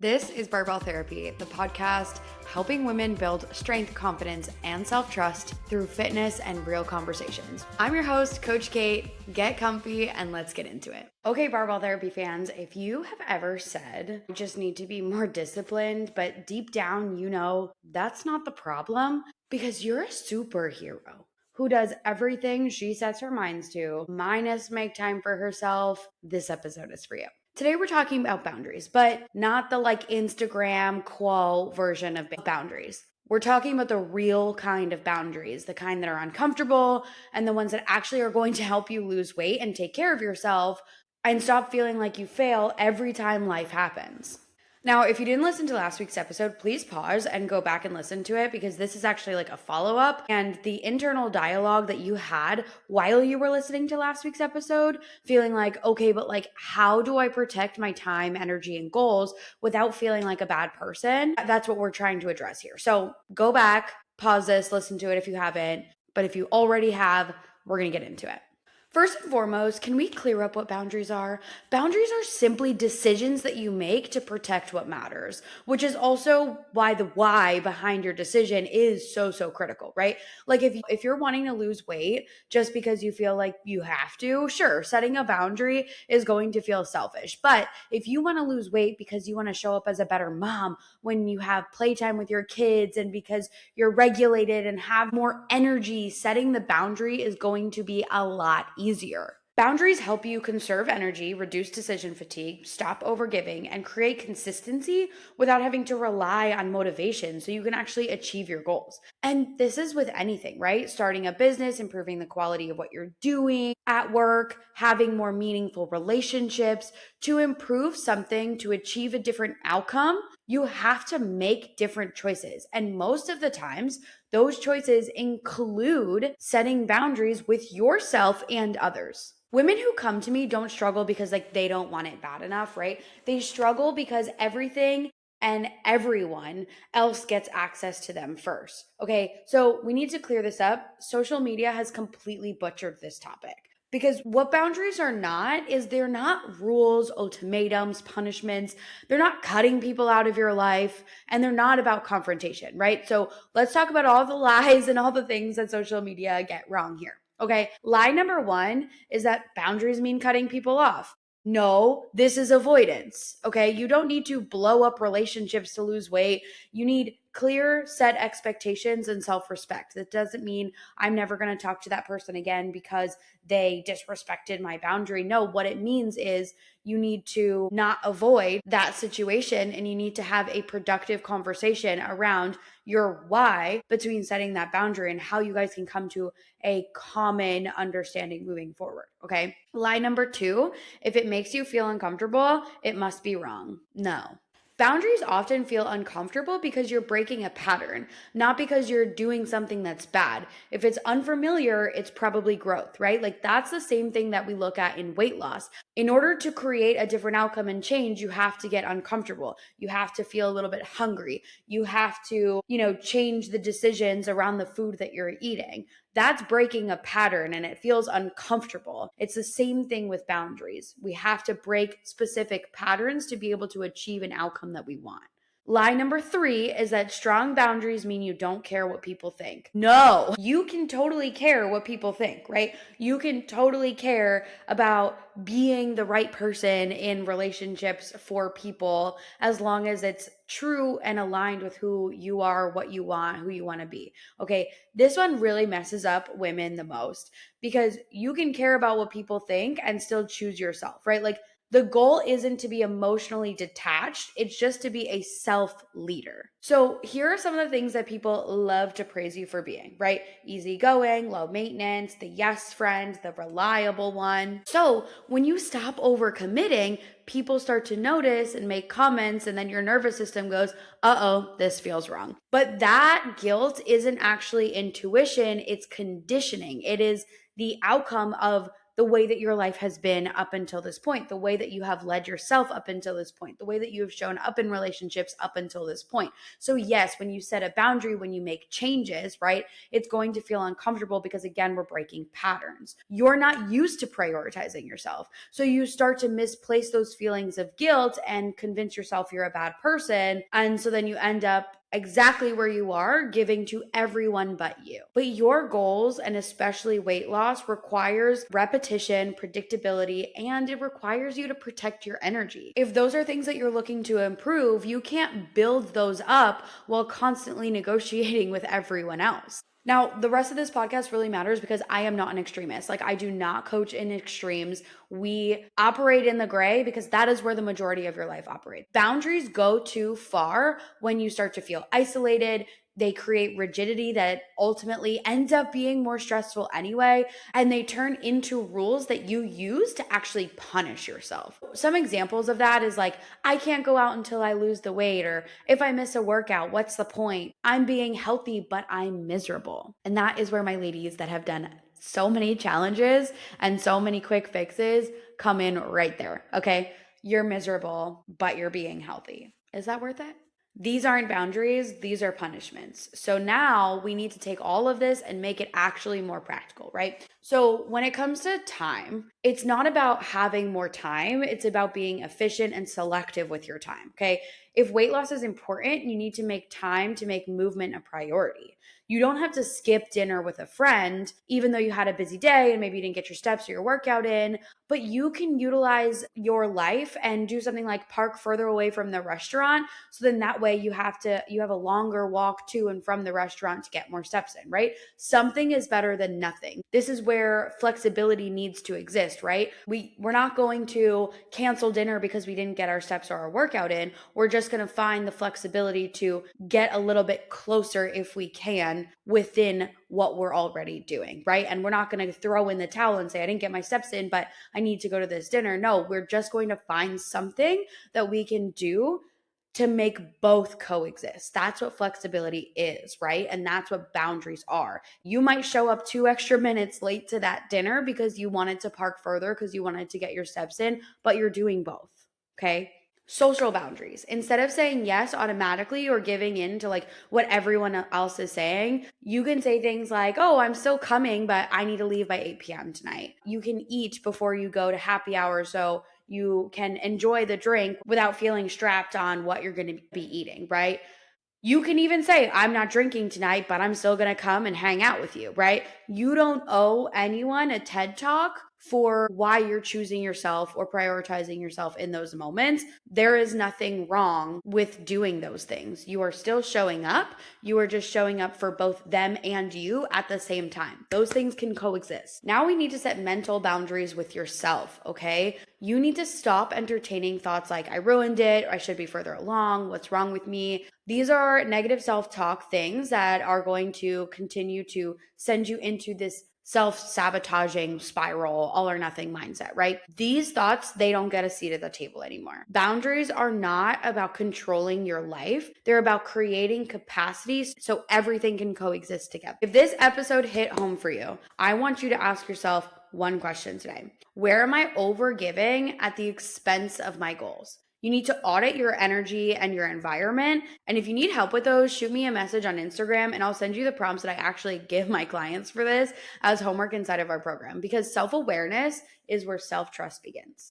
This is Barbell Therapy, the podcast helping women build strength, confidence, and self-trust through fitness and real conversations. I'm your host, Coach Kate. Get comfy and let's get into it. Okay, Barbell Therapy fans, if you have ever said you just need to be more disciplined, but deep down you know that's not the problem because you're a superhero who does everything she sets her minds to, minus make time for herself, this episode is for you. Today we're talking about boundaries, but not the Instagram qual version of boundaries. We're talking about the real kind of boundaries, the kind that are uncomfortable and the ones that actually are going to help you lose weight and take care of yourself and stop feeling like you fail every time life happens. Now, if you didn't listen to last week's episode, please pause and go back and listen to it because this is actually a follow-up, and the internal dialogue that you had while you were listening to last week's episode, feeling okay, but how do I protect my time, energy, and goals without feeling like a bad person? That's what we're trying to address here. So go back, pause this, listen to it if you haven't, but if you already have, we're going to get into it. First and foremost, can we clear up what boundaries are? Boundaries are simply decisions that you make to protect what matters, which is also why the why behind your decision is so critical, right? If you're wanting to lose weight just because you feel like you have to, sure, setting a boundary is going to feel selfish. But if you want to lose weight because you want to show up as a better mom when you have playtime with your kids and because you're regulated and have more energy, setting the boundary is going to be a lot easier. Boundaries help you conserve energy, reduce decision fatigue, stop overgiving, and create consistency without having to rely on motivation so you can actually achieve your goals. And this is with anything, right? Starting a business, improving the quality of what you're doing at work, having more meaningful relationships. To improve something, to achieve a different outcome, you have to make different choices. And most of the times, those choices include setting boundaries with yourself and others. Women who come to me don't struggle because they don't want it bad enough, right? They struggle because everything and everyone else gets access to them first. Okay, so we need to clear this up. Social media has completely butchered this topic. Because what boundaries are not is they're not rules, ultimatums, punishments. They're not cutting people out of your life, and they're not about confrontation, right? So let's talk about all the lies and all the things that social media get wrong here. Okay, lie number one is that boundaries mean cutting people off. No, this is avoidance. Okay, you don't need to blow up relationships to lose weight. You need clear set expectations and self-respect. That doesn't mean I'm never going to talk to that person again because they disrespected my boundary. No, what it means is you need to not avoid that situation and you need to have a productive conversation around your why between setting that boundary and how you guys can come to a common understanding moving forward. Okay. Lie number two, if it makes you feel uncomfortable, it must be wrong. No. Boundaries often feel uncomfortable because you're breaking a pattern, not because you're doing something that's bad. If it's unfamiliar, it's probably growth, right? That's the same thing that we look at in weight loss. In order to create a different outcome and change, you have to get uncomfortable. You have to feel a little bit hungry. You have to, change the decisions around the food that you're eating. That's breaking a pattern and it feels uncomfortable. It's the same thing with boundaries. We have to break specific patterns to be able to achieve an outcome that we want. Lie number three is that strong boundaries mean you don't care what people think. No, you can totally care what people think, right? You can totally care about being the right person in relationships for people as long as it's true and aligned with who you are, what you want, who you want to be. Okay, this one really messes up women the most because you can care about what people think and still choose yourself, right? The goal isn't to be emotionally detached. It's just to be a self-leader. So here are some of the things that people love to praise you for being, right? Easygoing, low maintenance, the yes friend, the reliable one. So when you stop overcommitting, people start to notice and make comments, and then your nervous system goes, uh-oh, this feels wrong. But that guilt isn't actually intuition, it's conditioning. It is the outcome of the way that your life has been up until this point, the way that you have led yourself up until this point, the way that you have shown up in relationships up until this point. So yes, when you set a boundary, when you make changes, right, it's going to feel uncomfortable because again, we're breaking patterns. You're not used to prioritizing yourself. So you start to misplace those feelings of guilt and convince yourself you're a bad person. And so then you end up exactly where you are, giving to everyone but you. But your goals, and especially weight loss, requires repetition, predictability, and it requires you to protect your energy. If those are things that you're looking to improve, you can't build those up while constantly negotiating with everyone else. Now, the rest of this podcast really matters because I am not an extremist. Like, I do not coach in extremes. We operate in the gray because that is where the majority of your life operates. Boundaries go too far when you start to feel isolated. They create rigidity that ultimately ends up being more stressful anyway, and they turn into rules that you use to actually punish yourself. Some examples of that is like, I can't go out until I lose the weight, or if I miss a workout, what's the point? I'm being healthy, but I'm miserable. And that is where my ladies that have done so many challenges and so many quick fixes come in right there, okay? You're miserable, but you're being healthy. Is that worth it? These aren't boundaries, these are punishments. So now we need to take all of this and make it actually more practical, right? So when it comes to time, it's not about having more time, it's about being efficient and selective with your time, okay? If weight loss is important, you need to make time to make movement a priority. You don't have to skip dinner with a friend, even though you had a busy day and maybe you didn't get your steps or your workout in, but you can utilize your life and do something like park further away from the restaurant. So then that way you have a longer walk to and from the restaurant to get more steps in, right? Something is better than nothing. This is where flexibility needs to exist, right? We're not going to cancel dinner because we didn't get our steps or our workout in. We're just going to find the flexibility to get a little bit closer if we can within what we're already doing, right? And we're not going to throw in the towel and say, I didn't get my steps in, but I need to go to this dinner. No, we're just going to find something that we can do to make both coexist. That's what flexibility is, right? And that's what boundaries are. You might show up 2 extra minutes late to that dinner because you wanted to park further because you wanted to get your steps in, but you're doing both, okay? Social boundaries. Instead of saying yes automatically or giving in to like what everyone else is saying, you can say things like, oh, I'm still coming, but I need to leave by 8 p.m. tonight. You can eat before you go to happy hour so you can enjoy the drink without feeling strapped on what you're going to be eating, right? You can even say, I'm not drinking tonight, but I'm still going to come and hang out with you, right? You don't owe anyone a TED Talk for why you're choosing yourself or prioritizing yourself in those moments. There is nothing wrong with doing those things. You are still showing up. You are just showing up for both them and you at the same time. Those things can coexist. Now we need to set mental boundaries with yourself, okay? You need to stop entertaining thoughts like, I ruined it, or I should be further along, what's wrong with me? These are negative self-talk things that are going to continue to send you into this self-sabotaging spiral, all or nothing mindset, right? These thoughts, they don't get a seat at the table anymore. Boundaries are not about controlling your life. They're about creating capacities so everything can coexist together. If this episode hit home for you, I want you to ask yourself one question today. Where am I overgiving at the expense of my goals? You need to audit your energy and your environment. And if you need help with those, shoot me a message on Instagram and I'll send you the prompts that I actually give my clients for this as homework inside of our program, because self-awareness is where self-trust begins.